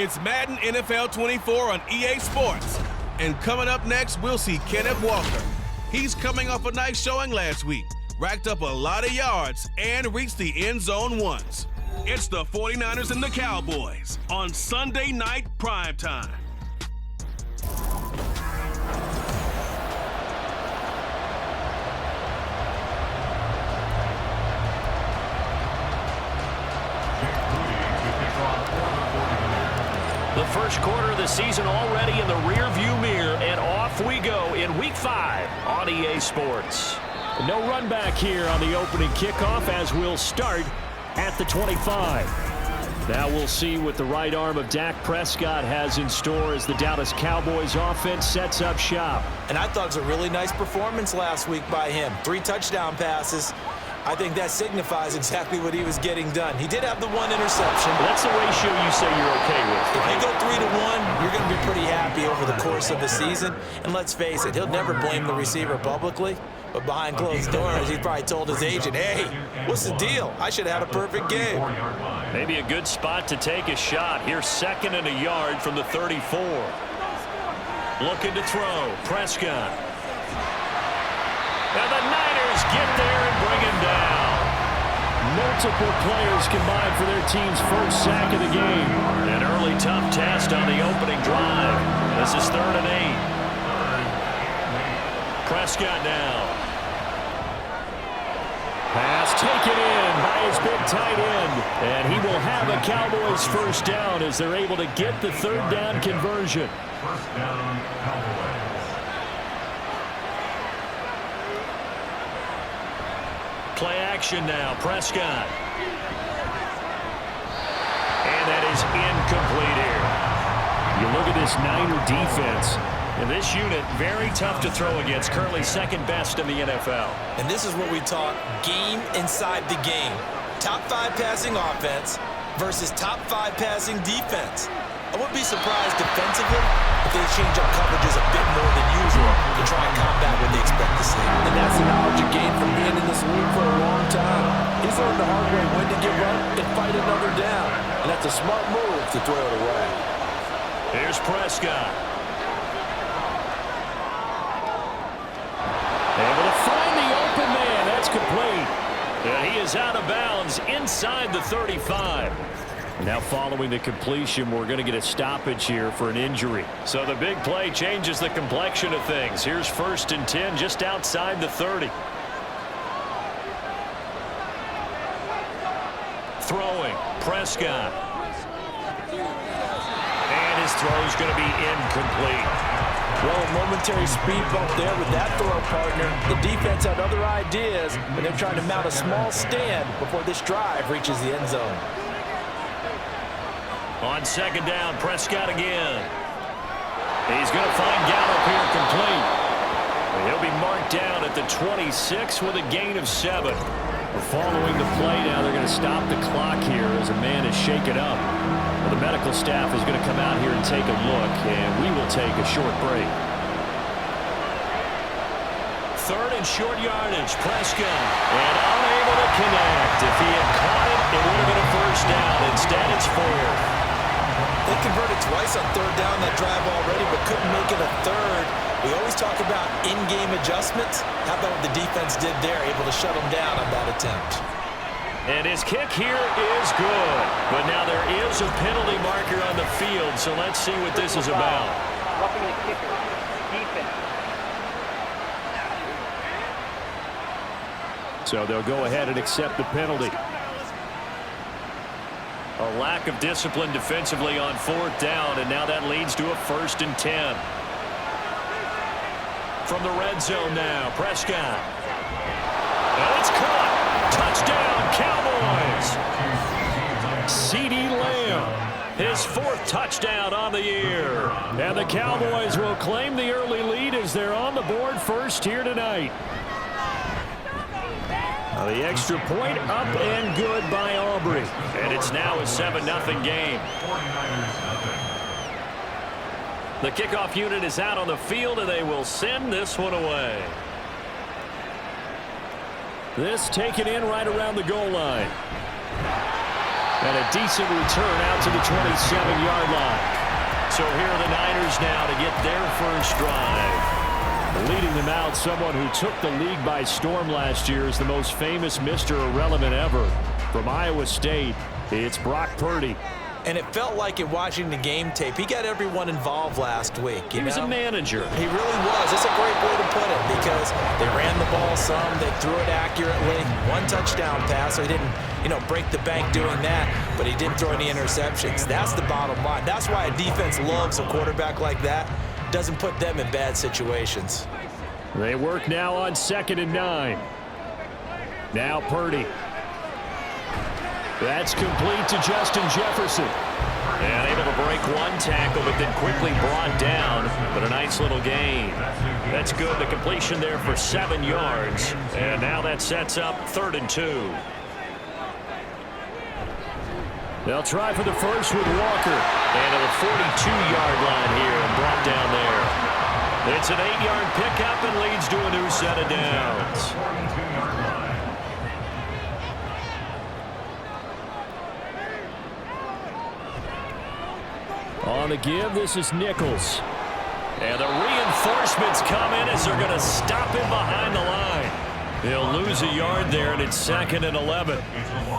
It's Madden NFL 24 on EA Sports. And coming up next, we'll see Kenneth Walker. He's coming off a nice showing last week, racked up a lot of yards, and reached the end zone once. It's the 49ers and the Cowboys on Sunday night primetime. The first quarter of the season already in the rearview mirror, and off we go in Week 5 on EA Sports. No run back here on the opening kickoff as we'll start at the 25. Now we'll see what the right arm of Dak Prescott has in store as the Dallas Cowboys offense sets up shop. And I thought it was a really nice performance last week by him. 3 touchdown passes. I think that signifies exactly what he was getting done. He did have the 1 interception. That's the ratio you say you're okay with. If you go 3-1, you're going to be pretty happy over the course of the season. And let's face it, he'll never blame the receiver publicly. But behind closed doors, he probably told his agent, hey, what's the deal? I should have had a perfect game. Maybe a good spot to take a shot. Here's 2nd and a yard from the 34. Looking to throw. Prescott. And the Niners get there and bring him down. Multiple players combined for their team's first sack of the game. An early tough test on the opening drive. This is 3rd and 8. Prescott now. Pass taken in by his big tight end. And he will have a Cowboys first down as they're able to get the 3rd down conversion. First down, Cowboys. Play action now. Prescott. And that is incomplete here. You look at this Niner defense. And this unit, very tough to throw against. Currently 2nd best in the NFL. And this is what we talk game inside the game. Top 5 passing offense versus top 5 passing defense. I wouldn't be surprised defensively if they change up coverages a bit more than usual to try and combat what they expect to see. And that's the knowledge you gain from being in this league for a long time. He's learned the hard way when to give up and fight another down. And that's a smart move to throw it away. Here's Prescott. Able to find the open man. That's complete. And he is out of bounds inside the 35. Now following the completion, we're going to get a stoppage here for an injury. So the big play changes the complexion of things. Here's 1st and 10 just outside the 30. Throwing. Prescott. And his throw is going to be incomplete. Well, a momentary speed bump there with that throw partner. The defense had other ideas, but they're trying to mount a small stand before this drive reaches the end zone. On 2nd down, Prescott again. He's going to find Gallup here complete. He'll be marked down at the 26 with a gain of 7. We're following the play now. They're going to stop the clock here as a man is shaken up. Well, the medical staff is going to come out here and take a look, and we will take a short break. 3rd and short yardage, Prescott. And unable to connect. If he had caught it, it would have been a first down. Instead, it's 4th. They converted twice on 3rd down that drive already, but couldn't make it a 3rd. We always talk about in-game adjustments. How about what the defense did there, able to shut them down on that attempt. And his kick here is good. But now there is a penalty marker on the field, so let's see what this is about. Roughing the kicker. Defense. So they'll go ahead and accept the penalty. A lack of discipline defensively on 4th down, and now that leads to a 1st and 10. From the red zone now, Prescott. And it's caught. Touchdown, Cowboys. CeeDee Lamb, his 4th touchdown on the year. And the Cowboys will claim the early lead as they're on the board first here tonight. The extra point up and good by Aubrey. And it's now a 7-0 game. 49ers nothing. The kickoff unit is out on the field, and they will send this one away. This taken in right around the goal line. And a decent return out to the 27-yard line. So here are the Niners now to get their first drive. Leading them out, someone who took the league by storm last year is the most famous Mr. Irrelevant ever. From Iowa State, it's Brock Purdy. And it felt like in watching the game tape, he got everyone involved last week. He was a manager. He really was. It's a great way to put it because they ran the ball some, they threw it accurately. One touchdown pass, so he didn't, break the bank doing that, but he didn't throw any interceptions. That's the bottom line. That's why a defense loves a quarterback like that. Doesn't put them in bad situations. They work now on 2nd and 9. Now Purdy. That's complete to Justin Jefferson. And able to break one tackle, but then quickly brought down. But a nice little gain. That's good. The completion there for 7 yards. And now that sets up 3rd and 2. They'll try for the first with Walker. And at the 42-yard line here and brought down there. It's an 8-yard pickup and leads to a new set of downs. 42-yard line. On the give, this is Nichols. And the reinforcements come in as they're going to stop him behind the line. They'll lose a yard there, and it's 2nd and 11.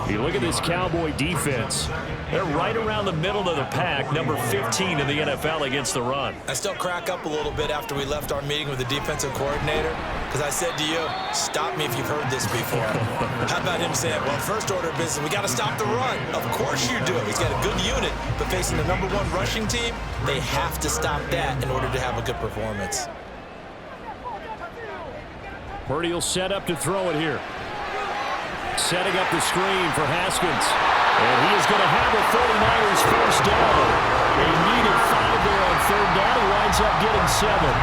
You look at this Cowboy defense. They're right around the middle of the pack, number 15 in the NFL against the run. I still crack up a little bit after we left our meeting with the defensive coordinator because I said to you, stop me if you've heard this before. How about him saying, well, first order of business, we got to stop the run. Of course you do. He's got a good unit, but facing the #1 rushing team, they have to stop that in order to have a good performance. Purdy will set up to throw it here. Setting up the screen for Haskins. And he is going to have the 49ers first down. They needed 5 there on 3rd down. He winds up getting 7.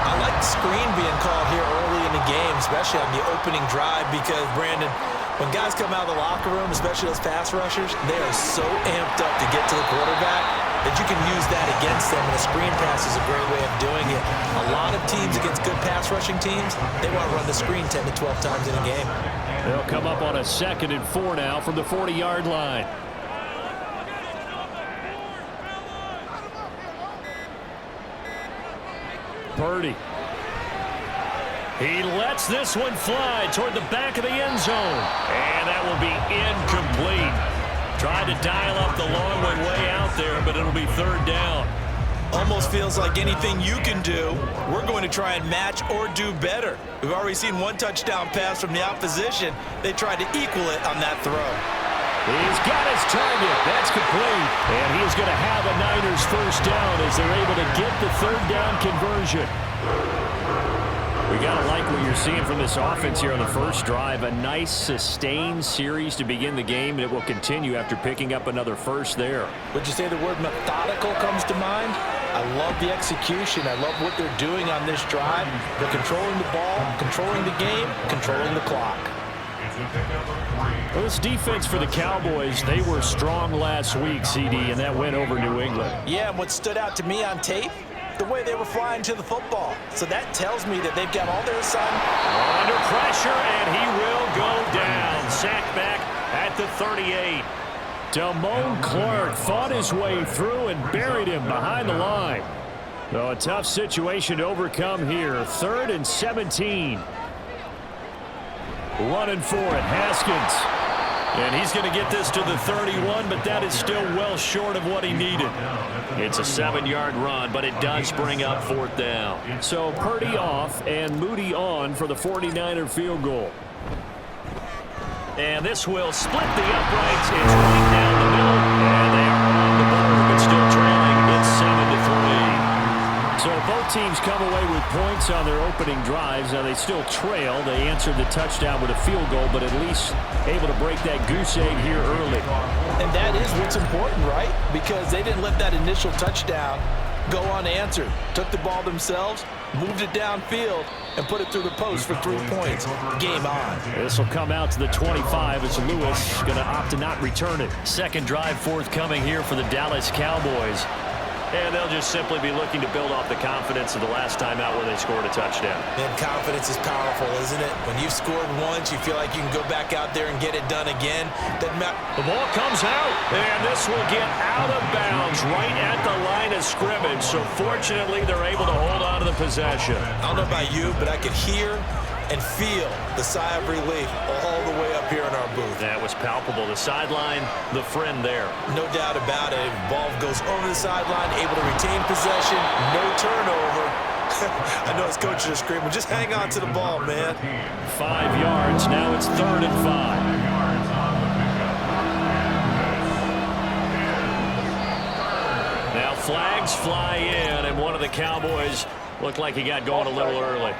I like the screen being called here early in the game, especially on the opening drive, because, Brandon, when guys come out of the locker room, especially those pass rushers, they are so amped up to get to the quarterback that you can use that against them, and a screen pass is a great way of doing it. A lot of teams against good pass rushing teams, they want to run the screen 10 to 12 times in a game. They'll come up on a 2nd and 4 now from the 40-yard line. Purdy. He lets this one fly toward the back of the end zone. And that will be incomplete. Tried to dial up the long one way out there, but it'll be 3rd down. Almost feels like anything you can do, we're going to try and match or do better. We've already seen one touchdown pass from the opposition. They tried to equal it on that throw. He's got his target. That's complete. And he's going to have a Niners first down as they're able to get the 3rd down conversion. We got to like what you're seeing from this offense here on the first drive. A nice sustained series to begin the game, and it will continue after picking up another first there. Would you say the word methodical comes to mind? I love the execution. I love what they're doing on this drive. They're controlling the ball, controlling the game, controlling the clock. Well, this defense for the Cowboys, they were strong last week, CD, and that went over New England. Yeah, and what stood out to me on tape, the way they were flying to the football. So that tells me that they've got all their assignments. Under pressure, and he will go down. Sacked back at the 38. Damone Clark fought his way through and buried him behind the line. So a tough situation to overcome here. 3rd and 17. Running for it, Haskins. And he's going to get this to the 31, but that is still well short of what he needed. It's a 7-yard run, but it does bring up 4th down. So Purdy off and Moody on for the 49er field goal. And this will split the uprights. It's right down the middle, and they are on the board, but still trailing. It's 7-3. So both teams come away with points on their opening drives. Now they still trail. They answered the touchdown with a field goal, but at least able to break that goose egg here early. And that is what's important, right? Because they didn't let that initial touchdown go unanswered. Took the ball themselves, moved it downfield, and put it through the post for 3 points. Game on. This will come out to the 25 as Lewis going to opt to not return it. Second drive forthcoming here for the Dallas Cowboys. And they'll just simply be looking to build off the confidence of the last time out where they scored a touchdown. And confidence is powerful, isn't it? When you've scored once, you feel like you can go back out there and get it done again. Doesn't matter. The ball comes out, and this will get out of bounds right at the line of scrimmage. So fortunately, they're able to hold on to the possession. I don't know about you, but I could hear and feel the sigh of relief all the way up here in our booth. That was palpable. The sideline, the friend there. No doubt about it. Ball goes over the sideline, able to retain possession, no turnover. I know his coaches are screaming, just hang on to the ball, man. 5 yards. Now it's 3rd and 5. Now flags fly in, and one of the Cowboys looked like he got going a little early.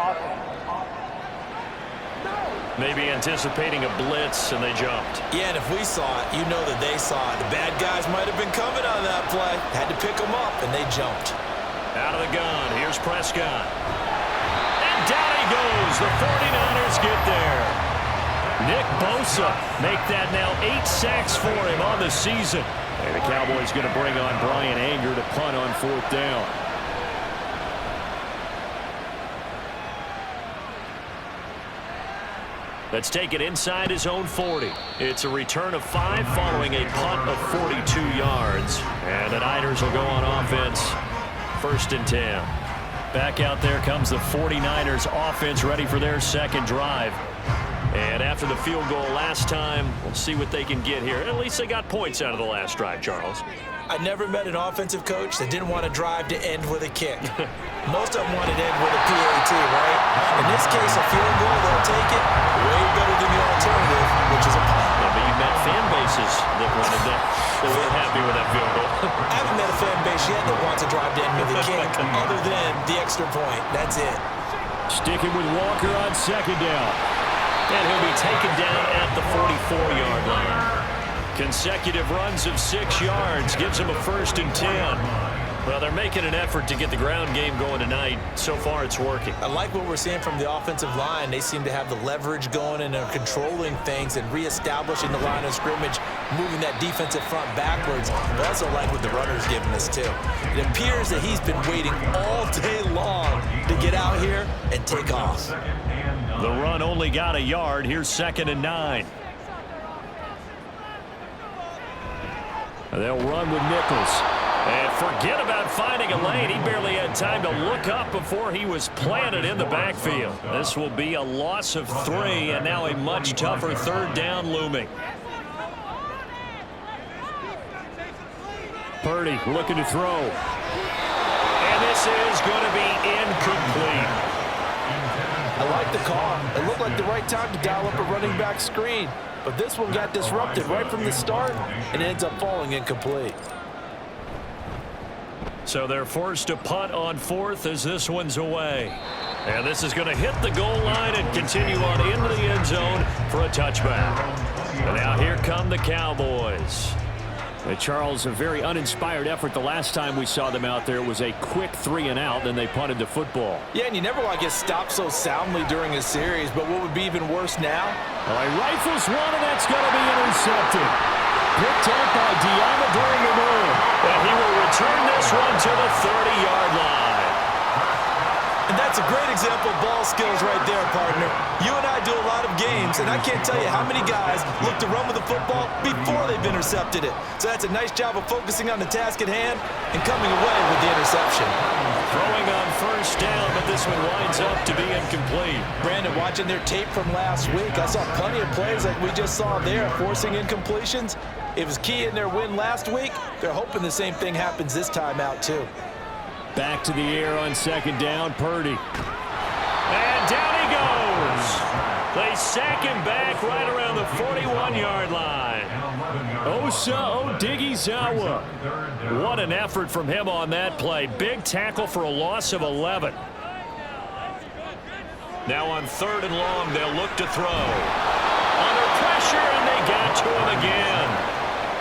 Maybe anticipating a blitz, and they jumped. Yeah, and if we saw it, you know that they saw it. The bad guys might have been coming on that play. Had to pick them up, and they jumped. Out of the gun, here's Prescott. And down he goes. The 49ers get there. Nick Bosa make that now 8 sacks for him on the season. And the Cowboys going to bring on Brian Anger to punt on 4th down. Let's take it inside his own 40. It's a return of 5 following a punt of 42 yards. And the Niners will go on offense. 1st and 10. Back out there comes the 49ers offense ready for their second drive. And after the field goal last time, we'll see what they can get here. At least they got points out of the last drive, Charles. I never met an offensive coach that didn't want to drive to end with a kick. Most of them wanted to end with a PAT, right? In this case, a field goal, they'll take it way better than the alternative, which is a punt. Yeah, but you've met fan bases that weren't happy with that field goal. I haven't met a fan base yet that wants to drive to end with a kick, other than the extra point. That's it. Sticking with Walker on 2nd down. And he'll be taken down at the 44-yard line. Consecutive runs of 6 yards gives him a 1st and 10. Well, they're making an effort to get the ground game going tonight. So far, it's working. I like what we're seeing from the offensive line. They seem to have the leverage going and are controlling things and reestablishing the line of scrimmage, moving that defensive front backwards. But I also like what the runner's giving us, too. It appears that he's been waiting all day long to get out here and take off. The run only got a yard. Here's 2nd and 9. They'll run with Nichols. And forget about finding a lane. He barely had time to look up before he was planted in the backfield. This will be a loss of 3, and now a much tougher 3rd down looming. Purdy looking to throw. And this is going to be incomplete. I like the call. It looked like the right time to dial up a running back screen. But this one got disrupted right from the start, and it ends up falling incomplete. So they're forced to punt on 4th as this one's away. And this is going to hit the goal line and continue on into the end zone for a touchback. And now here come the Cowboys. Charles, a very uninspired effort. The last time we saw them out there was a quick 3 and out, then they punted the football. Yeah, and you never want to get stopped so soundly during a series, but what would be even worse now? All right, rifles one, and that's going to be intercepted. Picked up by Deommodore Lenoir. And he will return this one to the 30-yard line. And that's a great example of ball skills right there, partner. You and I do a lot of games, and I can't tell you how many guys look to run with the football before they've intercepted it. So that's a nice job of focusing on the task at hand and coming away with the interception. Throwing on 1st down, but this one winds up to be incomplete. Brandon, watching their tape from last week, I saw plenty of plays like we just saw there, forcing incompletions. It was key in their win last week. They're hoping the same thing happens this time out, too. Back to the air on 2nd down, Purdy. And down he goes. They sack him back right around the 41-yard line. Osa Odighizuwa. What an effort from him on that play. Big tackle for a loss of 11. Now on 3rd and long, they'll look to throw. Under pressure, and they got to him again.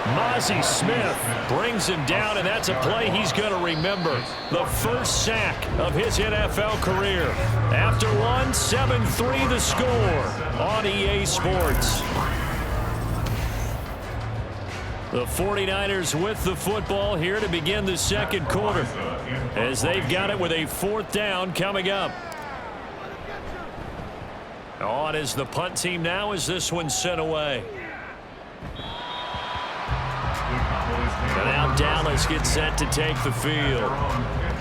Mozzie Smith brings him down, and that's a play he's going to remember. The first sack of his NFL career. After one, 7-3 the score on EA Sports. The 49ers with the football here to begin the second quarter, as they've got it with a 4th down coming up. On is the punt team now as this one's sent away. And now Dallas gets set to take the field.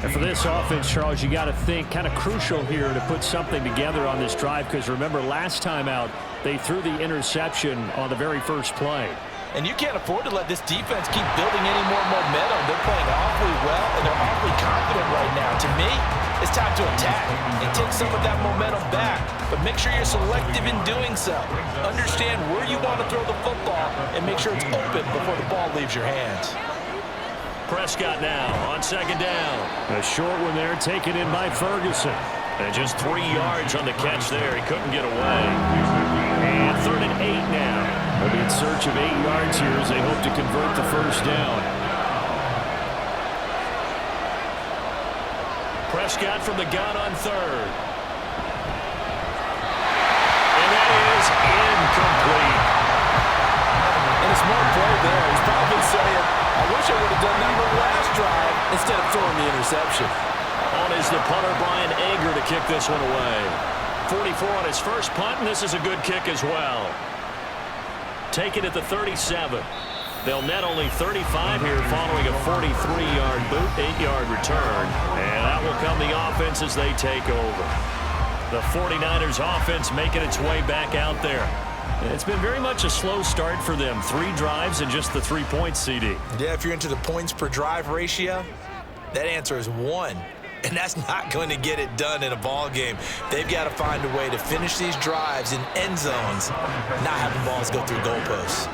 And for this offense, Charles, you got to think kind of crucial here to put something together on this drive, because remember last time out they threw the interception on the very first play. And you can't afford to let this defense keep building any more momentum. They're playing awfully well, and they're awfully confident right now. To me, it's time to attack and take some of that momentum back. But make sure you're selective in doing so. Understand where you want to throw the football and make sure it's open before the ball leaves your hands. Prescott now on 2nd down. A short one there taken in by Ferguson. And just 3 yards on the catch there. He couldn't get away. And 3rd and 8 now. They'll be in search of 8 yards here as they hope to convert the first down. Prescott from the gun on 3rd. And that is incomplete. And a smart play there. He's probably saying, I wish I would have done that on the last drive instead of throwing the interception. On is the punter, Brian Ager, to kick this one away. 44 on his first punt, and this is a good kick as well. Taken at the 37. They'll net only 35 here following a 43-yard boot, 8-yard return. And that will come the offense as they take over. The 49ers offense making its way back out there. It's been very much a slow start for them. 3 drives and just the 3 points, CD. Yeah, if you're into the points per drive ratio, that answer is 1. And that's not going to get it done in a ball game. They've got to find a way to finish these drives in end zones, not having balls go through goalposts.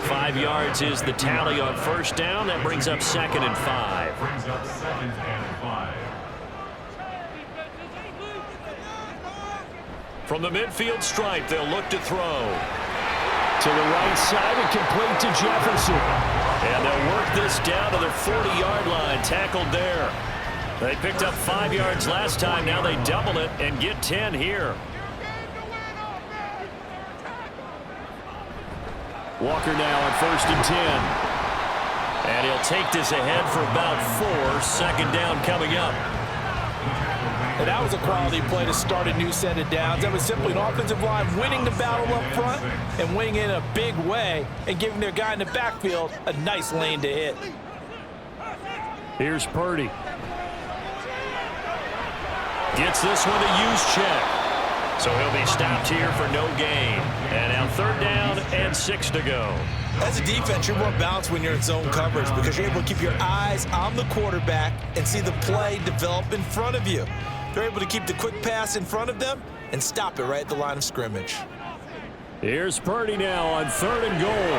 5 yards is the tally on first down. That brings up 2nd and 5. Brings up 2nd and 5. From the midfield stripe, they'll look to throw. To the right side and complete to Jefferson. And they'll work this down to the 40-yard line, tackled there. They picked up 5 yards last time. Now they double it and get 10 here. Walker now on 1st and 10. And he'll take this ahead for about 4. 2nd down coming up. And that was a quality play to start a new set of downs. That was simply an offensive line winning the battle up front and winning in a big way and giving their guy in the backfield a nice lane to hit. Here's Purdy. Gets this one to use check. So he'll be stopped here for no gain. And now 3rd down and 6 to go. As a defense, you're more balanced when you're in zone coverage because you're able to keep your eyes on the quarterback and see the play develop in front of you. They're able to keep the quick pass in front of them and stop it right at the line of scrimmage. Here's Purdy now on 3rd and goal.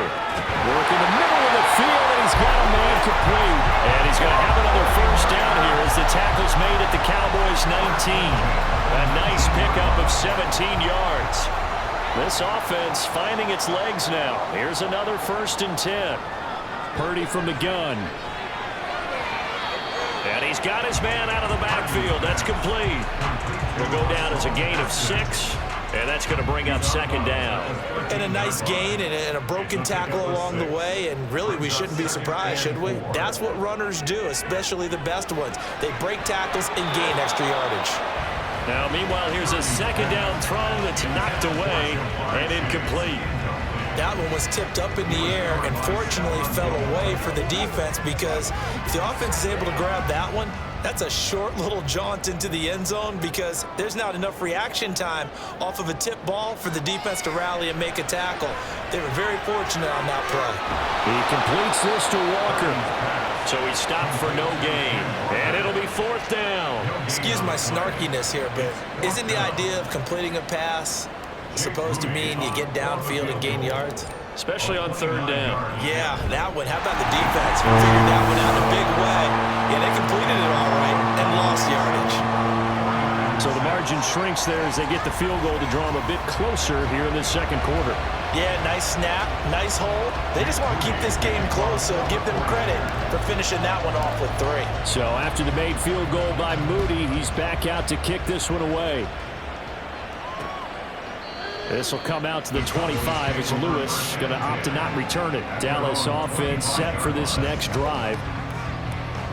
Work in the middle of the field, and he's got a man complete. And he's going to have another first down here as the tackle's made at the Cowboys' 19. A nice pickup of 17 yards. This offense finding its legs now. Here's another 1st and 10. Purdy from the gun. And he's got his man out of the backfield. That's complete. Will go down as a gain of 6. And that's going to bring up 2nd down. And a nice gain and a broken tackle along the way. And really, we shouldn't be surprised, should we? That's what runners do, especially the best ones. They break tackles and gain extra yardage. Now, meanwhile, here's a 2nd down throw that's knocked away and incomplete. That one was tipped up in the air and fortunately fell away for the defense because if the offense is able to grab that one, that's a short little jaunt into the end zone because there's not enough reaction time off of a tip ball for the defense to rally and make a tackle. They were very fortunate on that play. He completes this to Walker. So he stopped for no gain, and it'll be 4th down. Excuse my snarkiness here, but isn't the idea of completing a pass supposed to mean you get downfield and gain yards? Especially on 3rd down. Yeah, that one. How about the defense? Figured that one out in a big way. Yeah, they completed it all right and lost yardage. So the margin margin shrinks there as they get the field goal to draw them a bit closer here in this second quarter. Yeah, nice snap, nice hold. They just want to keep this game close, so give them credit for finishing that one off with 3. So after the made field goal by Moody, he's back out to kick this one away. This will come out to the 25 as Lewis going to opt to not return it. Dallas offense set for this next drive.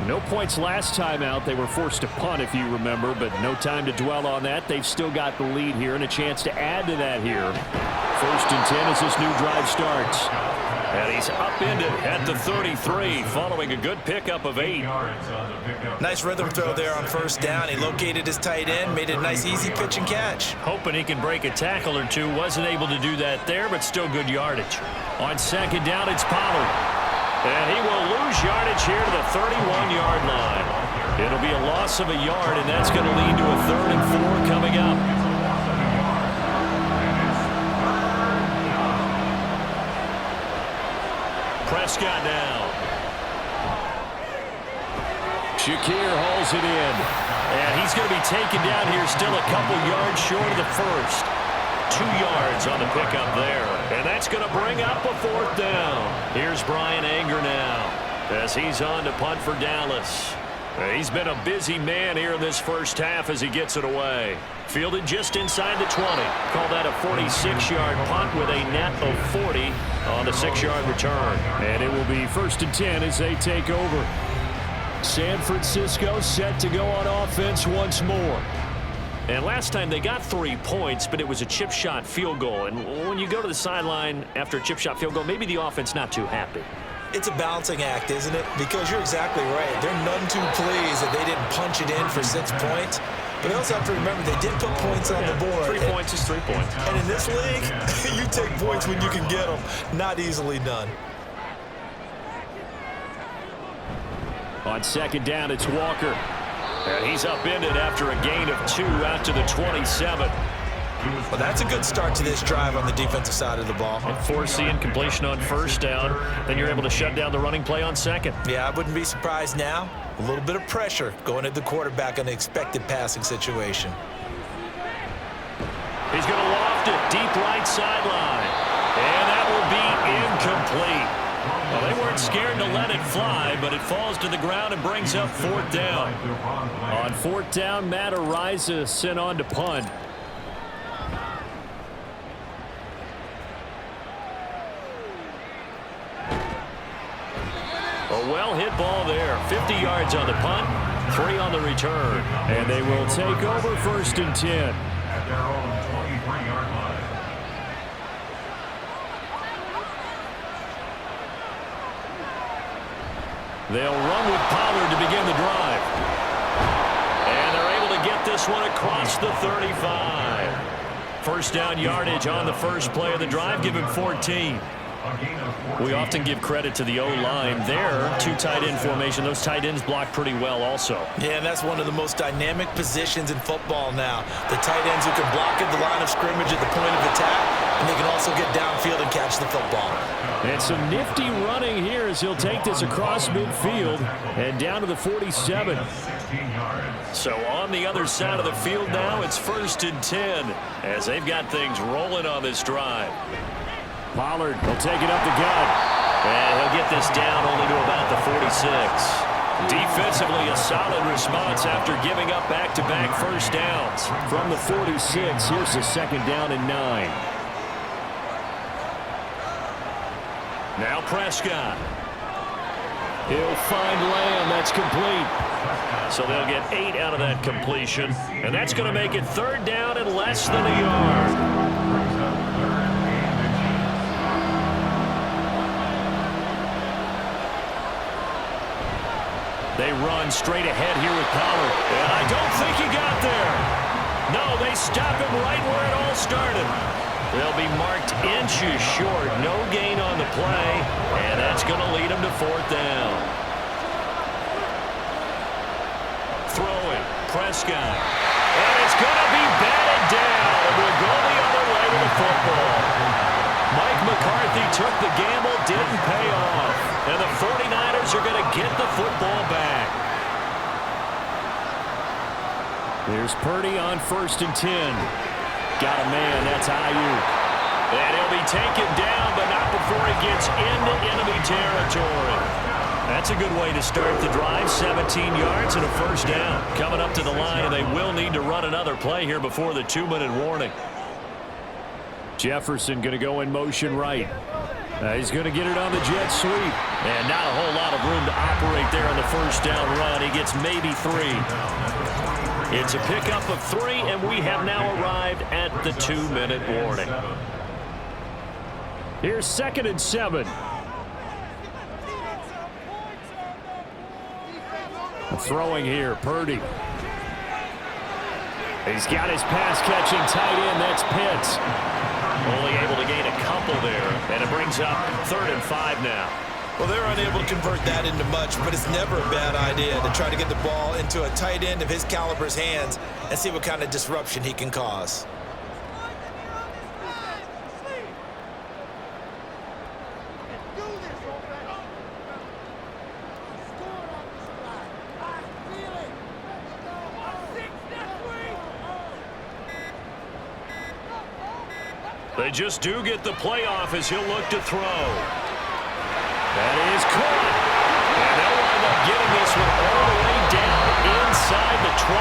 No points last time out. They were forced to punt, if you remember, but no time to dwell on that. They've still got the lead here and a chance to add to that here. 1st and 10 as this new drive starts. And he's upended at the 33 following a good pickup of 8. Nice rhythm throw there on 1st down. He located his tight end, made it a nice easy pitch and catch. Hoping he can break a tackle or two. Wasn't able to do that there, but still good yardage. On 2nd down, it's Pollard. And he will lose yardage here to the 31-yard line. It'll be a loss of a yard, and that's going to lead to a 3rd and 4 coming up. Prescott now. Shakir hauls it in. And he's going to be taken down here still a couple yards short of the first. 2 yards on the pickup there. And that's going to bring up a 4th down. Here's Brian Anger now as he's on to punt for Dallas. He's been a busy man here in this first half as he gets it away. Fielded just inside the 20. Call that a 46-yard punt with a net of 40 on the 6-yard return. And it will be 1st and 10 as they take over. San Francisco set to go on offense once more. And last time they got 3 points, but it was a chip shot field goal. And when you go to the sideline after a chip shot field goal, maybe the offense not too happy. It's a balancing act, isn't it? Because you're exactly right. They're none too pleased that they didn't punch it in for 6 points. But they also have to remember they did put points on the board. 3 points is 3 points. And in this league, you take points when you can get them. Not easily done. On 2nd down, it's Walker. And he's upended after a gain of 2 out to the 27. Well, that's a good start to this drive on the defensive side of the ball. And force the incompletion on 1st down. Then you're able to shut down the running play on 2nd. Yeah, I wouldn't be surprised now. A little bit of pressure going at the quarterback on the expected passing situation. He's going to loft it deep right sideline. And that will be incomplete. Well, they weren't scared to let it fly, but it falls to the ground and brings up 4th down. On 4th down, Matt Ariza sent on to punt. A well-hit ball there. 50 yards on the punt, 3 on the return. And they will take over 1st and 10. At their own 23-yard line. They'll run with Pollard to begin the drive. And they're able to get this one across the 35. 1st down yardage on the first play of the drive. Give him 14. We often give credit to the O-line there. 2 tight end formation. Those tight ends block pretty well also. Yeah, and that's one of the most dynamic positions in football now. The tight ends who can block at the line of scrimmage at the point of attack, and they can also get downfield and catch the football. And some nifty running here as he'll take this across midfield and down to the 47. So on the other side of the field now, it's 1st and 10 as they've got things rolling on this drive. Pollard will take it up the gut. And he'll get this down only to about the 46. Defensively, a solid response after giving up back-to-back 1st downs. From the 46, here's the 2nd down and 9. Now Prescott. He'll find Lamb. That's complete. So they'll get 8 out of that completion. And that's going to make it 3rd down and less than a yard. They run straight ahead here with Pollard. And I don't think he got there. No, they stop him right where it all started. They'll be marked inches short. No gain on the play. And that's going to lead them to 4th down. Throwing. Prescott. And it's going to be batted down. And we'll go the other way with the football. Mike McCarthy took the gamble, didn't pay off. And the 49ers are going to get the football back. Here's Purdy on 1st and 10. Got a man. That's Ayuk. And he'll be taken down, but not before he gets into enemy territory. That's a good way to start the drive. 17 yards and a first down. Coming up to the line, and they will need to run another play here before the 2-minute warning. Jefferson going to go in motion right. He's going to get it on the jet sweep. And not a whole lot of room to operate there on the first down run. He gets maybe 3. It's a pickup of 3, and we have now arrived at the 2-minute warning. Here's 2nd and 7. Throwing here, Purdy. He's got his pass-catching tight end. That's Pitts. Only able to gain a couple there, and it brings up 3rd and 5 now. Well, they're unable to convert that into much, but it's never a bad idea to try to get the ball into a tight end of his caliber's hands and see what kind of disruption he can cause. They just do get the playoff as he'll look to throw. That is caught. And they'll wind up getting this one all the way down inside the 20.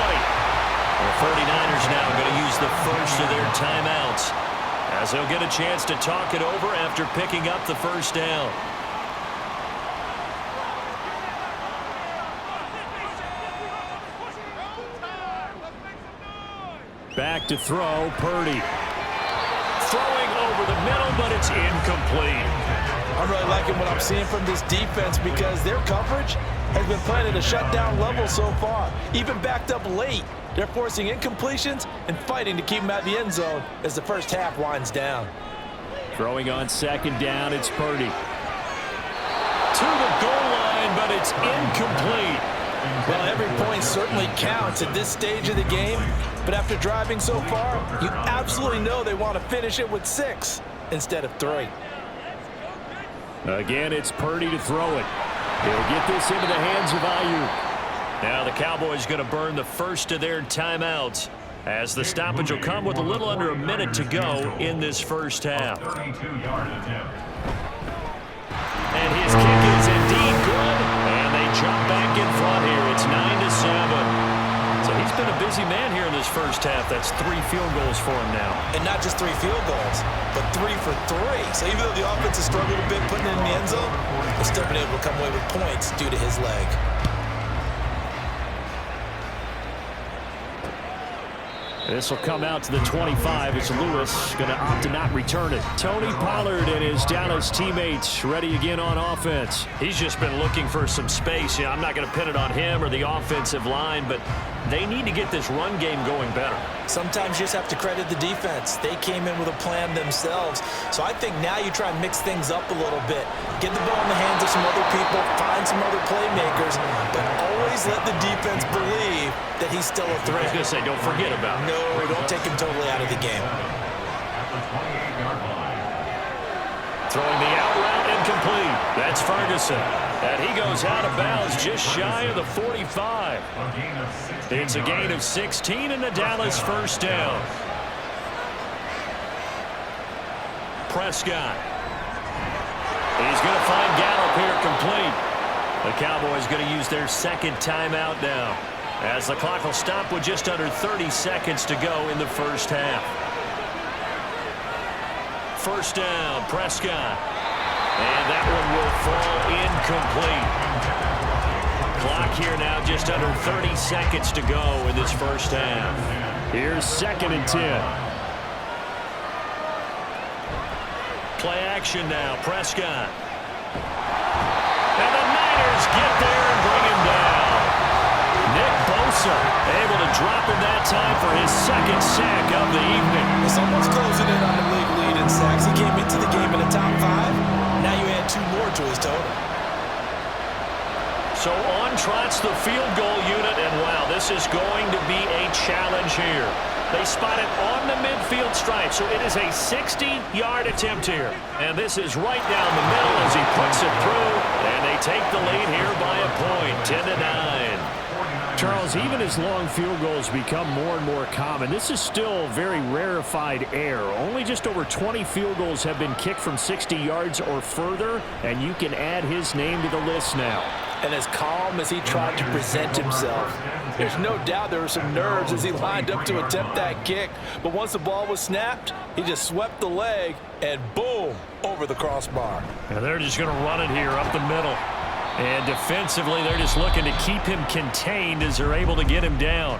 The 49ers now going to use the first of their timeouts as they'll get a chance to talk it over after picking up the first down. Back to throw, Purdy. Throwing over the middle, but it's incomplete. I'm really liking what I'm seeing from this defense because their coverage has been playing at a shutdown level so far. Even backed up late, they're forcing incompletions and fighting to keep them at the end zone as the first half winds down. Throwing on 2nd down, it's Purdy. To the goal line, but it's incomplete. Well, every point certainly counts at this stage of the game, but after driving so far, you absolutely know they want to finish it with 6 instead of 3. Again, it's Purdy to throw it. He'll get this into the hands of Ayuk. Now the Cowboys going to burn the first of their timeouts as the stoppage will come with a little under a minute to go in this first half. 32-yard attempt. And his kick is indeed good, and they jump back in front here. It's 9-7. So he's been a busy man here in this first half. That's 3 field goals for him now. And not just 3 field goals, but 3 for 3. So even though the offense has struggled a bit putting it in the end zone, they've still been able to come away with points due to his leg. This will come out to the 25. It's Lewis going to opt to not return it. Tony Pollard and his Dallas teammates ready again on offense. He's just been looking for some space. I'm not going to pin it on him or the offensive line, but they need to get this run game going better. Sometimes you just have to credit the defense. They came in with a plan themselves. So I think now you try and mix things up a little bit. Get the ball in the hands of some other people, find some other playmakers, but always let the defense believe that he's still a threat. I was going to say, don't forget about him. No, don't take him totally out of the game. Throwing the out route incomplete. That's Ferguson. And he goes out of bounds just shy of the 45. It's a gain of 16 and the Dallas first down. Prescott. He's going to find Gallup here complete. The Cowboys going to use their 2nd timeout now, as the clock will stop with just under 30 seconds to go in the first half. First down, Prescott. And that one will fall incomplete. Clock here now just under 30 seconds to go in this first half. Here's 2nd and 10. Play action now, Prescott. And the Niners get there and bring him down. Nick Bosa able to drop in that time for his 2nd sack of the evening. It's almost closing in on the league lead in sacks. He came into the game in the top 5. Now you add 2 more to his total. So on trots the field goal unit, and wow, this is going to be a challenge here. They spot it on the midfield stripe, so it is a 60-yard attempt here. And this is right down the middle as he puts it through, and they take the lead here by a point, 10-9. Charles, even as long field goals become more and more common, this is still very rarefied air. Only just over 20 field goals have been kicked from 60 yards or further, and you can add his name to the list now. And as calm as he tried to present himself, there's no doubt there were some nerves as he lined up to attempt that kick. But once the ball was snapped, he just swept the leg and boom, over the crossbar. And they're just going to run it here up the middle. And defensively, they're just looking to keep him contained as they're able to get him down.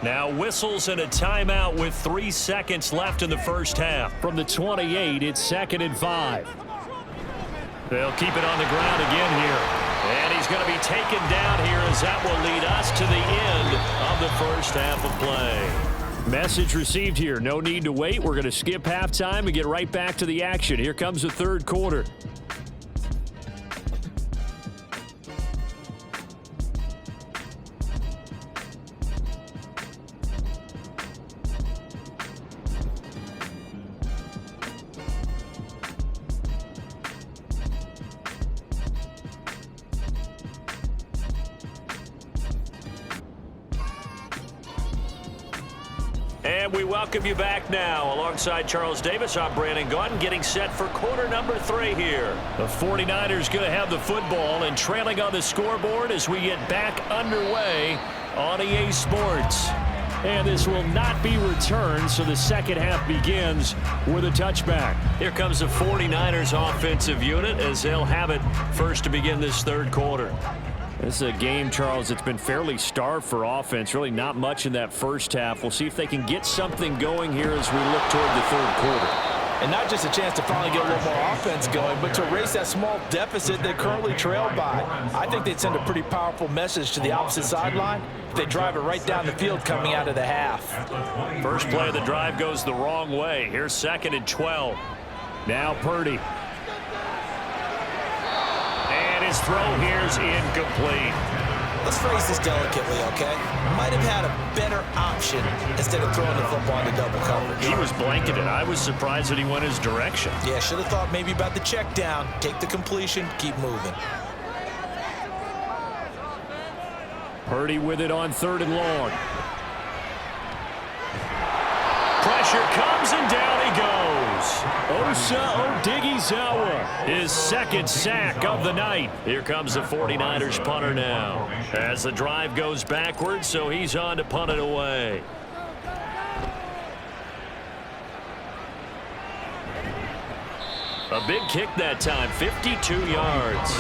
Now whistles and a timeout with 3 seconds left in the first half. From the 28, it's 2nd and 5. They'll keep it on the ground again here. And he's going to be taken down here as that will lead us to the end of the first half of play. Message received here. No need to wait. We're going to skip halftime and get right back to the action. Here comes the third quarter. And we welcome you back now. Alongside Charles Davis, I'm Brandon Gaudin, getting set for quarter number 3 here. The 49ers going to have the football and trailing on the scoreboard as we get back underway on EA Sports. And this will not be returned, so the second half begins with a touchback. Here comes the 49ers offensive unit as they'll have it first to begin this third quarter. This is a game, Charles, that's been fairly starved for offense. Really not much in that first half. We'll see if they can get something going here as we look toward the third quarter. And not just a chance to finally get a little more offense going, but to erase that small deficit they currently trail by. I think they'd send a pretty powerful message to the opposite sideline if they drive it right down the field coming out of the half. First play of the drive goes the wrong way. Here's 2nd and 12. Now Purdy. His throw here's incomplete. Let's phrase this delicately, okay? Might have had a better option instead of throwing the football into double coverage. He was blanketed. I was surprised that he went his direction. Yeah, should have thought maybe about the check down, take the completion, keep moving. Purdy with it on 3rd and long. Pressure comes and down he goes. Osa Odighizuwa, his 2nd sack of the night. Here comes the 49ers punter now. As the drive goes backwards, so he's on to punt it away. A big kick that time, 52 yards.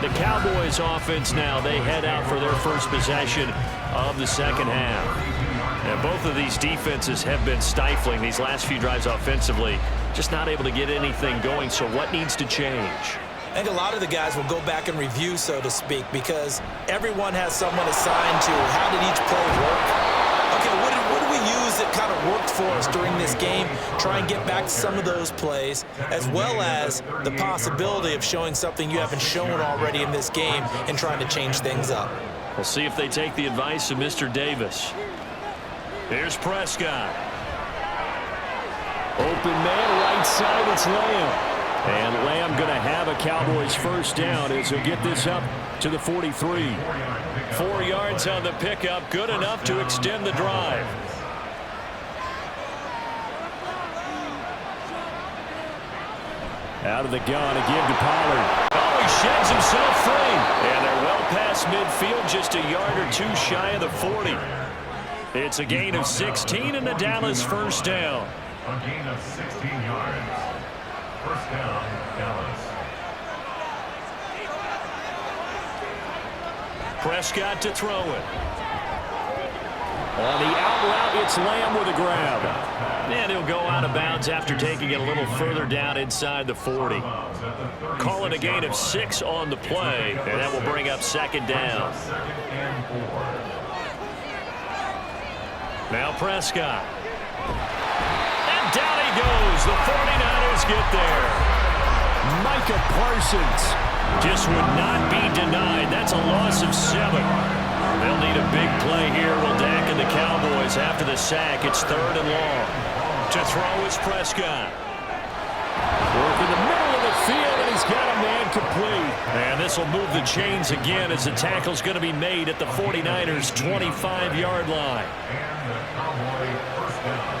The Cowboys offense now, they head out for their first possession of the second half. And both of these defenses have been stifling these last few drives offensively. Just not able to get anything going, so what needs to change? I think a lot of the guys will go back and review, so to speak, because everyone has someone assigned to how did each play work. Okay, what did we use that kind of worked for us during this game? Try and get back to some of those plays, as well as the possibility of showing something you haven't shown already in this game and trying to change things up. We'll see if they take the advice of Mr. Davis. Here's Prescott. Open man, right side, it's Lamb. And Lamb going to have a Cowboys first down as he'll get this up to the 43. 4 yards on the pickup, good enough to extend the drive. Out of the gun again to Pollard. Oh, he sheds himself free. And they're well past midfield, just a yard or two shy of the 40. It's a gain of 16 and a Dallas first down. A gain of 16 yards. First down, Dallas. Prescott to throw it. On the out route, it's Lamb with a grab. And he'll go out of bounds after taking it a little further down inside the 40. Call it a gain of 6 on the play, and that will bring up 2nd down. Now Prescott. And down he goes. The 49ers get there. Micah Parsons just would not be denied. That's a loss of 7. They'll need a big play here. Will Dak and the Cowboys after the sack. It's 3rd and long. To throw is Prescott. Work in the middle of the field, and he's got a man incomplete. And this will move the chains again as the tackle's going to be made at the 49ers' 25-yard line. And the Cowboy first down.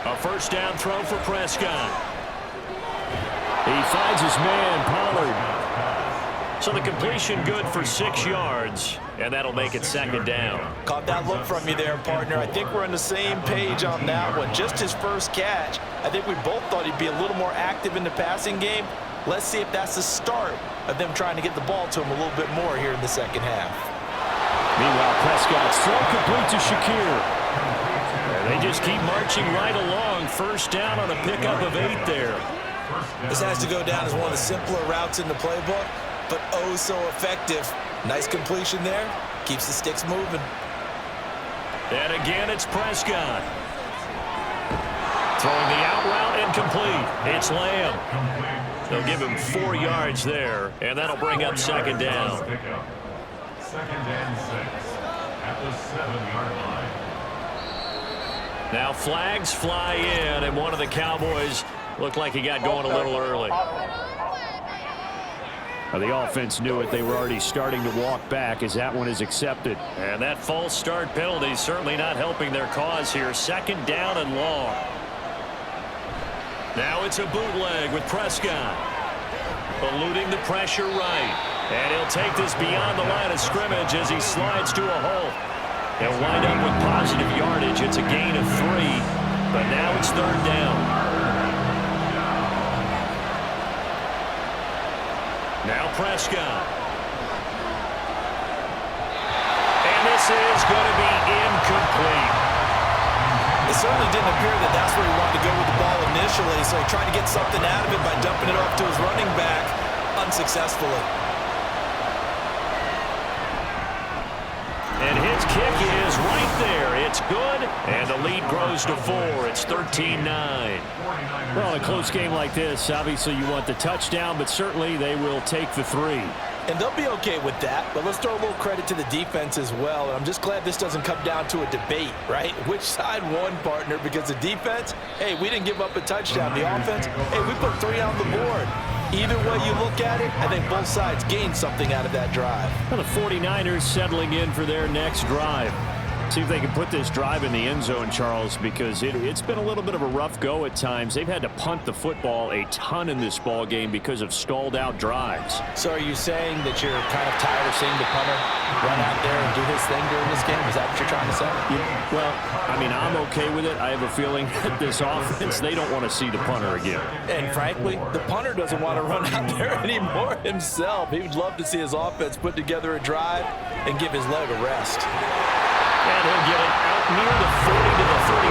A first down throw for Prescott. He finds his man, Pollard. So the completion good for 6 yards, and that'll make it second down. Caught that look from you there, partner. I think we're on the same page on that one. Just his first catch. I think we both thought he'd be a little more active in the passing game. Let's see if that's the start of them trying to get the ball to him a little bit more here in the second half. Meanwhile, Prescott's throw complete to Shakir. And they just keep marching right along. First down on a pickup of 8 there. This has to go down as one of the simpler routes in the playbook, but oh so effective. Nice completion there. Keeps the sticks moving. And again, it's Prescott. Throwing the out route incomplete. It's Lamb. They'll give him 4 yards there, and that'll bring up second down. Second and 6 at the 7-yard line. Now flags fly in, and one of the Cowboys looked like he got going a little early. The offense knew it. They were already starting to walk back as that one is accepted. And that false start penalty certainly not helping their cause here. Second down and long. Now it's a bootleg with Prescott. Eluding the pressure right. And he'll take this beyond the line of scrimmage as he slides to a hole. He'll wind up with positive yardage. It's a gain of 3, but now it's third down. Now Prescott. And this is going to be incomplete. It certainly didn't appear that that's where he wanted to go with the ball initially, so he tried to get something out of it by dumping it off to his running back unsuccessfully. And his kick is right there. It's good, and the lead grows to 4. It's 13-9. Well, in a close game like this, obviously you want the touchdown, but certainly they will take the 3. And they'll be okay with that, but let's throw a little credit to the defense as well. And I'm just glad this doesn't come down to a debate, right? Which side won, partner? Because the defense, hey, we didn't give up a touchdown. The offense, hey, we put 3 on the board. Either way you look at it, I think both sides gained something out of that drive. Well, the 49ers settling in for their next drive. See if they can put this drive in the end zone, Charles, because it's been a little bit of a rough go at times. They've had to punt the football a ton in this ball game because of stalled out drives. So are you saying that you're kind of tired of seeing the punter run out there and do his thing during this game? Is that what you're trying to say? Yeah, well, I mean, I'm okay with it. I have a feeling that this offense, they don't want to see the punter again. And frankly, the punter doesn't want to run out there anymore himself. He would love to see his offense put together a drive and give his leg a rest. And he'll get it out near the 40 to the 39.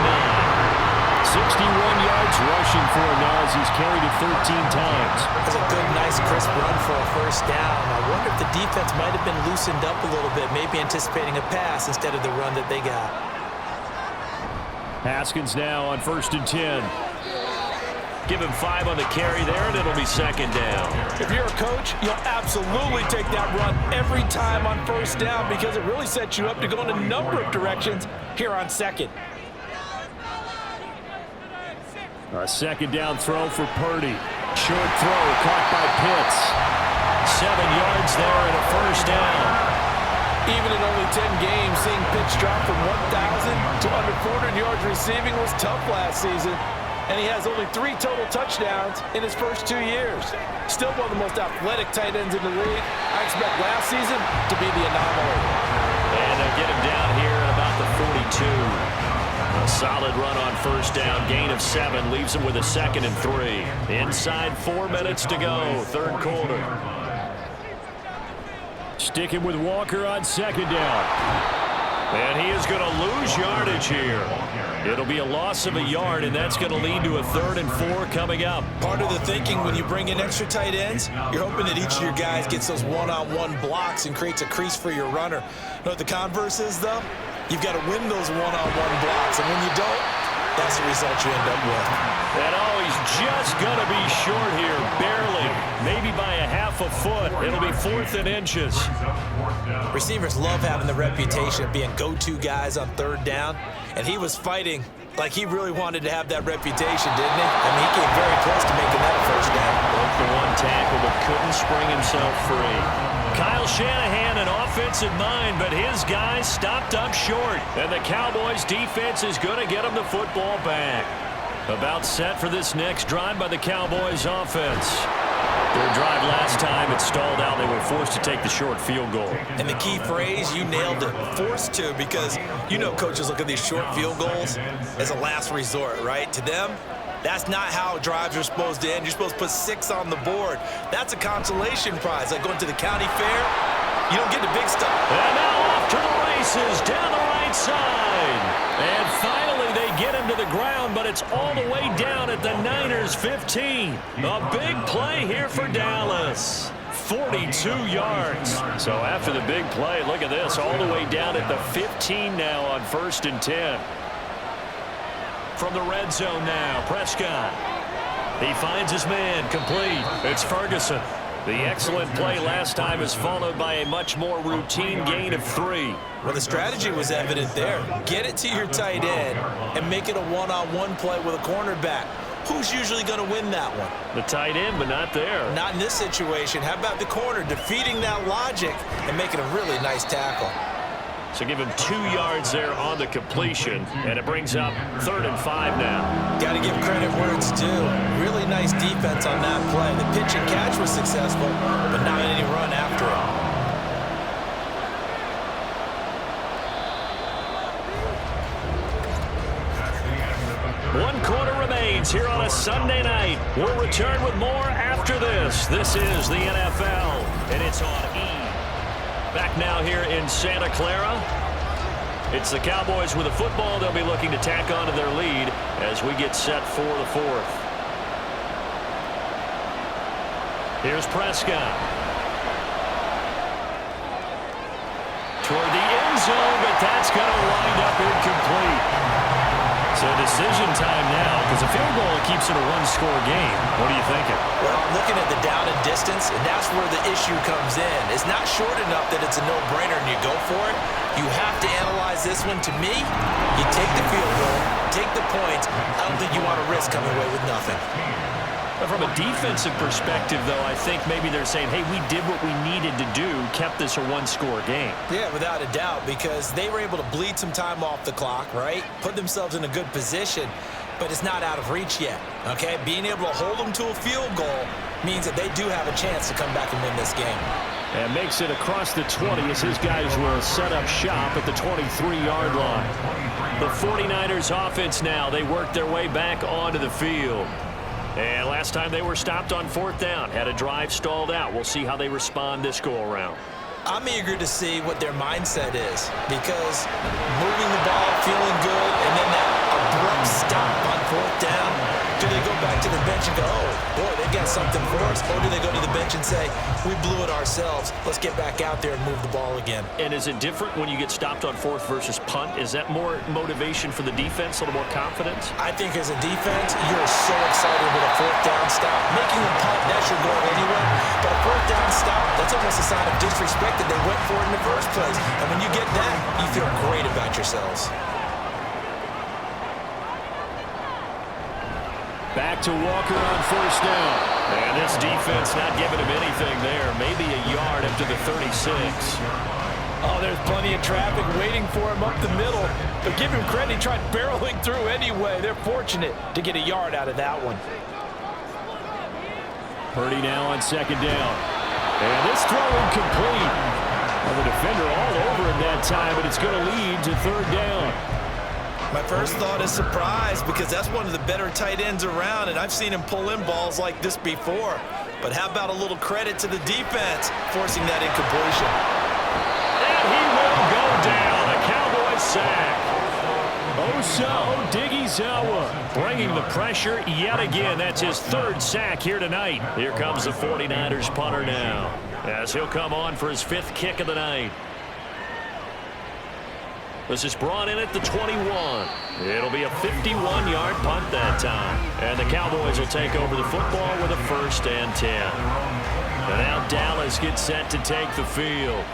61 yards rushing for him now as he's carried it 13 times. That's a good, nice, crisp run for a first down. I wonder if the defense might have been loosened up a little bit, maybe anticipating a pass instead of the run that they got. Haskins now on 1st and 10. Give him 5 on the carry there, and it'll be second down. If you're a coach, you'll absolutely take that run every time on first down because it really sets you up to go in a number of directions here on second. A second down throw for Purdy. Short throw caught by Pitts. 7 yards there and a first down. Even in only 10 games, seeing Pitts drop from 1,000 to under 400 yards receiving was tough last season. And he has only 3 total touchdowns in his first 2 years. Still one of the most athletic tight ends in the league. I expect last season to be the anomaly. And they'll get him down here at about the 42. A solid run on first down. Gain of 7 leaves him with a 2nd and 3. Inside 4 minutes to go. Third quarter. Sticking with Walker on second down. And he is going to lose yardage here. It'll be a loss of a yard, and that's going to lead to a 3rd and 4 coming up. Part of the thinking when you bring in extra tight ends, you're hoping that each of your guys gets those one-on-one blocks and creates a crease for your runner. You know what the converse is, though? You've got to win those one-on-one blocks, and when you don't, that's the result you end up with. And he's just going to be short here, barely. Maybe by a half a foot. It'll be 4th and inches. Receivers love having the reputation of being go-to guys on 3rd down, and he was fighting like he really wanted to have that reputation, didn't he? I mean, he came very close to making that a 1st down. Broke the 1 tackle, but couldn't spring himself free. Kyle Shanahan, an offensive mind, but his guys stopped up short. And the Cowboys' defense is going to get him the football back. About set for this next drive by the Cowboys' offense. Their drive last time, it stalled out. They were forced to take the short field goal. And the key phrase, you nailed it, forced to, because you know coaches look at these short field goals as a last resort, right? To them, that's not how drives are supposed to end. You're supposed to put 6 on the board. That's a consolation prize. Like going to the county fair, you don't get the big stuff. And now off to the races down the right side. And finally they get him to the ground, but it's all the way down at the Niners' 15. A big play here for Dallas. 42 yards. So after the big play, look at this, all the way down at the 15 now on 1st and 10. From the red zone now, Prescott. He finds his man, complete. It's Ferguson. The excellent play last time is followed by a much more routine gain of 3. Well, the strategy was evident there. Get it to your tight end and make it a one-on-one play with a cornerback. Who's usually going to win that one? The tight end, but not there. Not in this situation. How about the corner defeating that logic and making a really nice tackle? So give him 2 yards there on the completion, and it brings up 3rd and 5 now. Got to give credit where it's due. Really nice defense on that play. The pitch and catch was successful, but not any run after it. 1 quarter remains here on a Sunday night. We'll return with more after this. This is the NFL, and it's on E! Back now here in Santa Clara. It's the Cowboys with a football. They'll be looking to tack on to their lead as we get set for the 4th. Here's Prescott. Toward the end zone, but that's going to wind up incomplete. So decision time now, because a field goal keeps it a 1-score game. What are you thinking? Well, I'm looking at the down and distance, and that's where the issue comes in. It's not short enough that it's a no-brainer and you go for it. You have to analyze this one. To me, you take the field goal, take the points. I don't think you want to risk coming away with nothing. But from a defensive perspective, though, I think maybe they're saying, hey, we did what we needed to do, kept this a 1-score game. Yeah, without a doubt, because they were able to bleed some time off the clock, right? Put themselves in a good position, but it's not out of reach yet, okay? Being able to hold them to a field goal means that they do have a chance to come back and win this game. And makes it across the 20 as his guys will set up shop at the 23-yard line. The 49ers offense now, they work their way back onto the field. And last time they were stopped on 4th down, had a drive stalled out. We'll see how they respond this go-around. I'm eager to see what their mindset is, because moving the ball, feeling good, and then that abrupt stop on 4th down, do they go back to the bench and go, oh, boy, they got something for us, or do they go to the bench and say, we blew it ourselves, let's get back out there and move the ball again? And is it different when you get stopped on 4th versus punt? Is that more motivation for the defense, a little more confidence? I think as a defense, you're so excited with a 4th down stop. Making a punt, that's your goal anyway, but a 4th down stop, that's almost a sign of disrespect that they went for it in the first place. And when you get that, you feel great about yourselves. Back to Walker on 1st down. And this defense not giving him anything there. Maybe a yard up to the 36. Oh, there's plenty of traffic waiting for him up the middle. But give him credit, he tried barreling through anyway. They're fortunate to get a yard out of that one. Purdy now on 2nd down. And this throw incomplete. Well, the defender all over him that time, but it's going to lead to 3rd down. My first thought is surprise, because that's one of the better tight ends around, and I've seen him pull in balls like this before. But how about a little credit to the defense forcing that incompletion? And he will go down. A Cowboys sack. Osa Odighizuwa bringing the pressure yet again. That's his 3rd sack here tonight. Here comes the 49ers punter now, as he'll come on for his 5th kick of the night. This is brought in at the 21. It'll be a 51-yard punt that time. And the Cowboys will take over the football with a 1st and 10. And now Dallas gets set to take the field.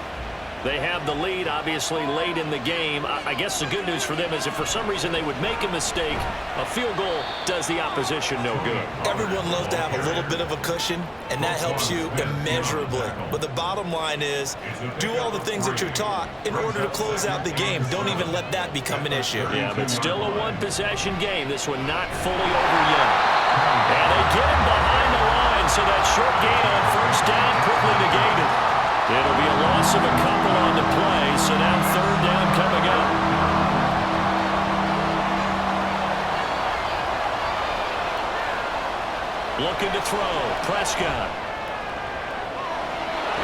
They have the lead, obviously, late in the game. I guess the good news for them is if for some reason they would make a mistake, a field goal does the opposition no good. Everyone loves to have a little bit of a cushion, and that helps you immeasurably. But the bottom line is, do all the things that you're taught in order to close out the game. Don't even let that become an issue. Yeah, but still a one-possession game. This one not fully over yet. And they get him behind the line, so that short gain on 1st down quickly negated. It'll be a loss of a couple on the play, so now 3rd down coming up. Looking to throw. Prescott.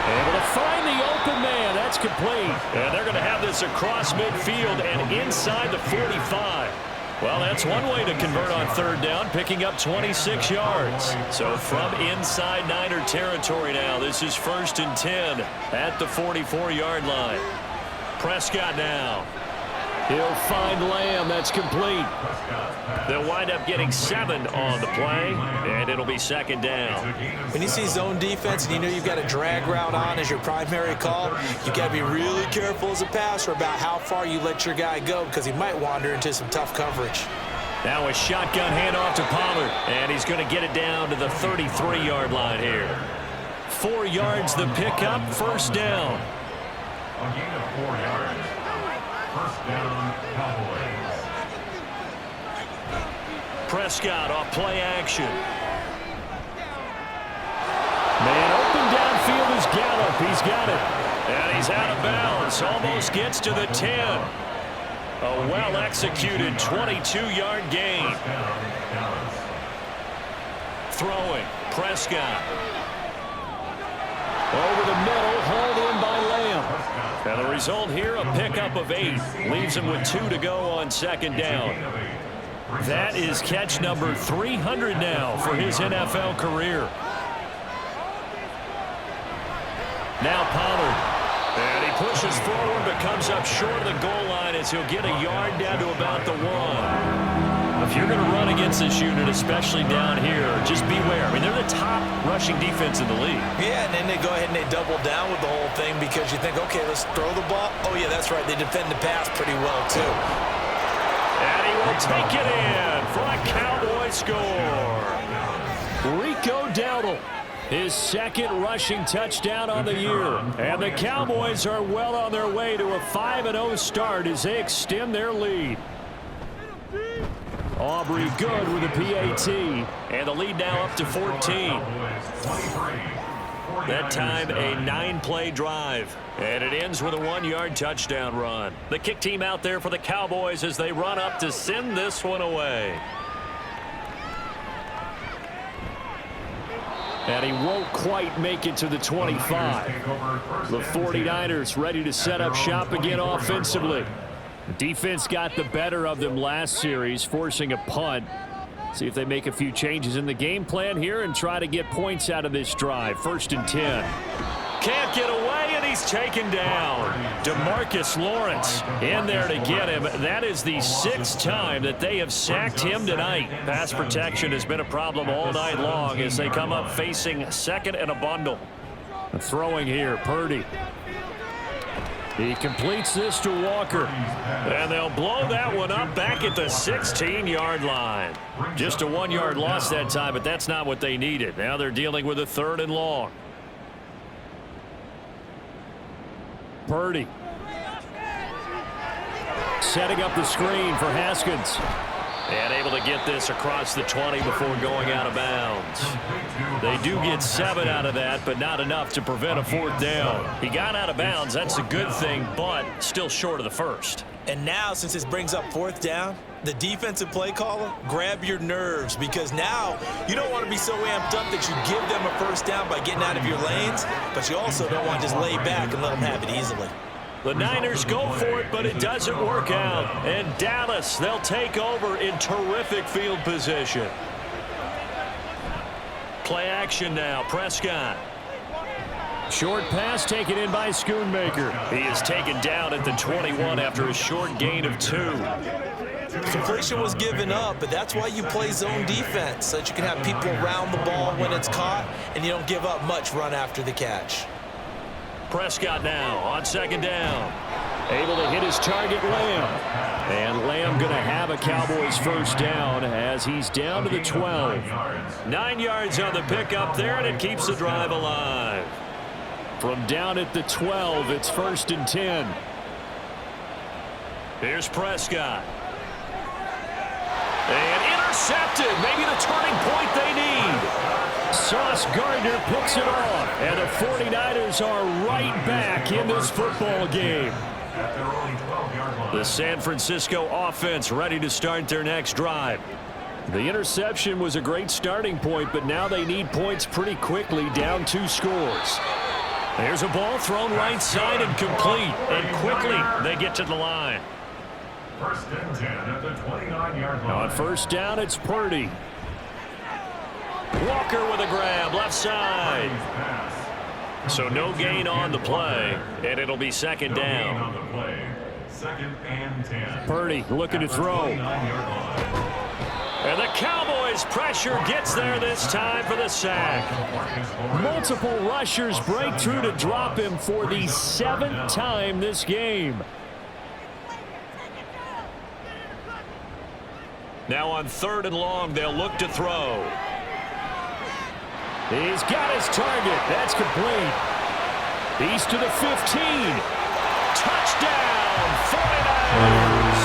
Able to find the open man. That's complete. And they're going to have this across midfield and inside the 45. Well, that's one way to convert on 3rd down, picking up 26 yards. So from inside Niner territory now, this is 1st and 10 at the 44-yard line. Prescott now. He'll find Lamb. That's complete. They'll wind up getting 7 on the play, and it'll be 2nd down. When you see zone defense and you know you've got a drag route on as your primary call, you've got to be really careful as a passer about how far you let your guy go because he might wander into some tough coverage. Now a shotgun handoff to Pollard, and he's going to get it down to the 33-yard line here. 4 yards the pickup, 1st down. A gain of 4 yards. 1st down, Cowboys. Prescott off play action. Man open downfield is Gallup. He's got it. And he's out of bounds. Almost gets to the 10. A well-executed 22-yard gain. Throwing. Prescott. Over the middle, hauled in by Lamb. And the result here, a pickup of 8. Leaves him with 2 to go on 2nd down. That is catch number 300 now for his NFL career. Now Pollard. And he pushes forward but comes up short of the goal line as he'll get a yard down to about the 1. If you're going to run against this unit, especially down here, just beware. I mean, they're the top rushing defense in the league. Yeah, and then they go ahead and they double down with the whole thing because you think, okay, let's throw the ball. Oh, yeah, that's right. They defend the pass pretty well, too. And he will take it in for a Cowboy score. Rico Dowdle, his 2nd rushing touchdown on the year. And the Cowboys are well on their way to a 5-0 start as they extend their lead. Aubrey good with a PAT. And the lead now up to 14. That time a 9-play drive. And it ends with a 1-yard touchdown run. The kick team out there for the Cowboys as they run up to send this one away. And he won't quite make it to the 25. The 49ers ready to set up shop again offensively. The defense got the better of them last series, forcing a punt. See if they make a few changes in the game plan here and try to get points out of this drive. 1st and 10. Can't get away, and he's taken down. DeMarcus Lawrence in there to get him. That is the 6th time that they have sacked him tonight. Pass protection has been a problem all night long as they come up facing 2nd and a bundle. Throwing here, Purdy. He completes this to Walker. And they'll blow that one up back at the 16-yard line. Just a 1-yard loss that time, but that's not what they needed. Now they're dealing with a 3rd and long. Purdy. Setting up the screen for Haskins. And able to get this across the 20 before going out of bounds. They do get 7 out of that, but not enough to prevent a 4th down. He got out of bounds. That's a good thing, but still short of the 1st. And now, since this brings up 4th down, the defensive play caller, grab your nerves because now you don't want to be so amped up that you give them a 1st down by getting out of your lanes, but you also don't want to just lay back and let them have it easily. The Niners go for it, but it doesn't work out. And Dallas, they'll take over in terrific field position. Play action now, Prescott. Short pass taken in by Schoonmaker. He is taken down at the 21 after a short gain of 2. Completion was given up, but that's why you play zone defense, so that you can have people around the ball when it's caught, and you don't give up much run after the catch. Prescott now on 2nd down. Able to hit his target, Lamb. And Lamb going to have a Cowboys first down as he's down to the 12. 9 yards on the pickup there, and it keeps the drive alive. From down at the 12, it's 1st and 10. Here's Prescott. And intercepted. Maybe the turning point they need. Sauce Gardner picks it off. And the 49ers are right back in this football game. The San Francisco offense ready to start their next drive. The interception was a great starting point, but now they need points pretty quickly, down 2 scores. There's a ball thrown right side and complete. And quickly they get to the line. 1st and 10 at the 29-yard line. On 1st down, it's Purdy. Walker with a grab, left side. So no gain on the play, and it'll be 2nd down. 2nd and 10. Purdy looking to throw. And the Cowboys' pressure gets there this time for the sack. Multiple rushers break through to drop him for the 7th time this game. Now on 3rd and long, they'll look to throw. He's got his target. That's complete. He's to the 15. Touchdown, 49ers.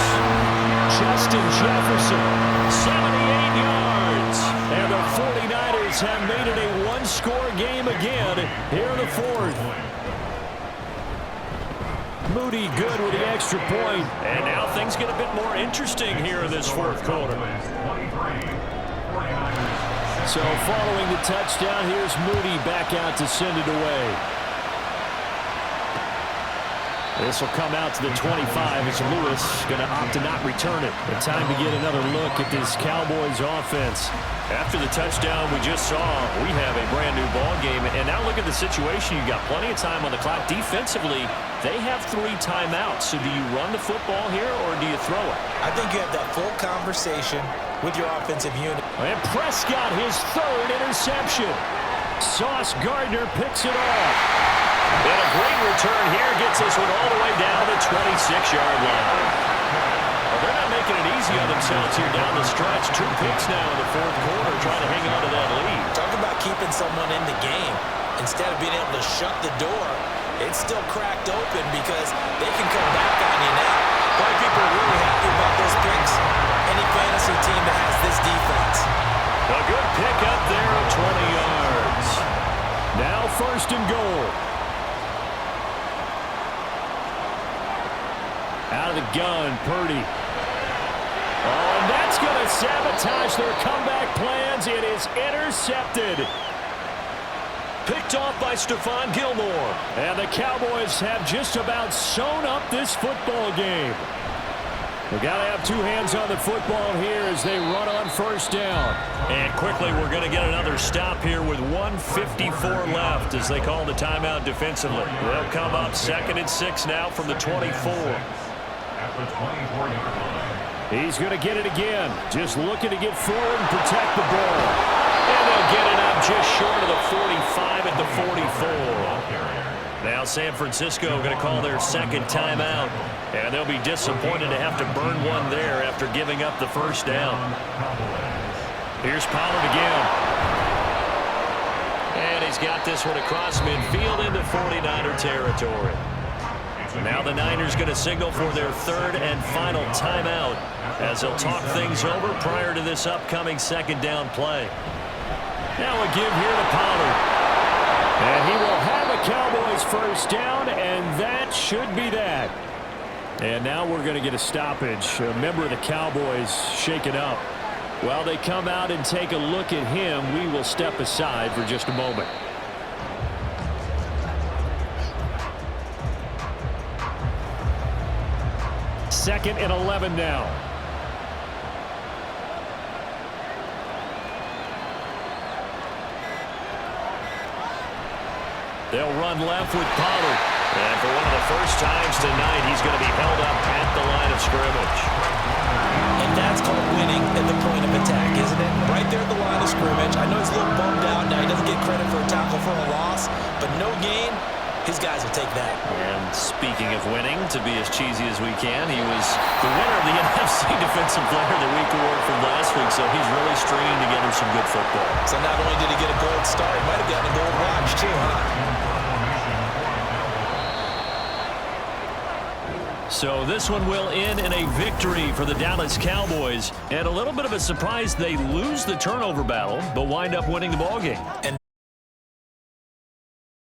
Justin Jefferson. 78 yards. And the 49ers have made it a one-score game again here in the 4th. Moody good with the extra point. And now things get a bit more interesting here in this 4th quarter. So following the touchdown, here's Moody back out to send it away. This will come out to the 25 as Lewis going to opt to not return it. And time to get another look at this Cowboys offense. After the touchdown we just saw, we have a brand new ball game. And now look at the situation. You've got plenty of time on the clock. Defensively, they have 3 timeouts. So do you run the football here or do you throw it? I think you have that full conversation with your offensive unit. And Prescott, his 3rd interception. Sauce Gardner picks it off. And a great return here gets this one all the way down the 26-yard line. Well, they're not making it easy on themselves here down the stretch. 2 picks now in the 4th quarter trying to hang on to that lead. Talk about keeping someone in the game. Instead of being able to shut the door, it's still cracked open because they can come back on you now. Probably people are really happy about those picks. Any fantasy team that has this defense. A good pick up there of 20 yards. Now 1st and goal. Out of the gun, Purdy. Oh, and that's going to sabotage their comeback plans. It is intercepted. Picked off by Stephon Gilmore. And the Cowboys have just about sewn up this football game. They've got to have 2 hands on the football here as they run on 1st down. And quickly, we're going to get another stop here with 1:54 left as they call the timeout defensively. They'll come up 2nd and 6 now from the 24. At the 24-yard line. He's going to get it again. Just looking to get forward and protect the ball. And they'll get it up just short of the 45 at the 44. Now San Francisco going to call their 2nd timeout. And they'll be disappointed to have to burn one there after giving up the 1st down. Here's Pollard again. And he's got this one across midfield into 49er territory. Now the Niners going to signal for their 3rd and final timeout as they'll talk things over prior to this upcoming 2nd down play. Now a give here to Pollard. And he will have a Cowboys first down, and that should be that. And now we're going to get a stoppage. A member of the Cowboys shaken up. While they come out and take a look at him, we will step aside for just a moment. Second and 11 now. They'll run left with Pollard. And for one of the first times tonight, he's going to be held up at the line of scrimmage. And that's called winning at the point of attack, isn't it? Right there at the line of scrimmage. I know he's a little bummed out now. He doesn't get credit for a tackle for a loss, but no gain, his guys will take that. And speaking of winning, to be as cheesy as we can, he was the winner of the NFC Defensive Player of the Week award from last week, so he's really stringing together some good football. So not only did he get a gold star, he might have gotten a gold watch too, huh? So this one will end in a victory for the Dallas Cowboys. And a little bit of a surprise, they lose the turnover battle, but wind up winning the ballgame.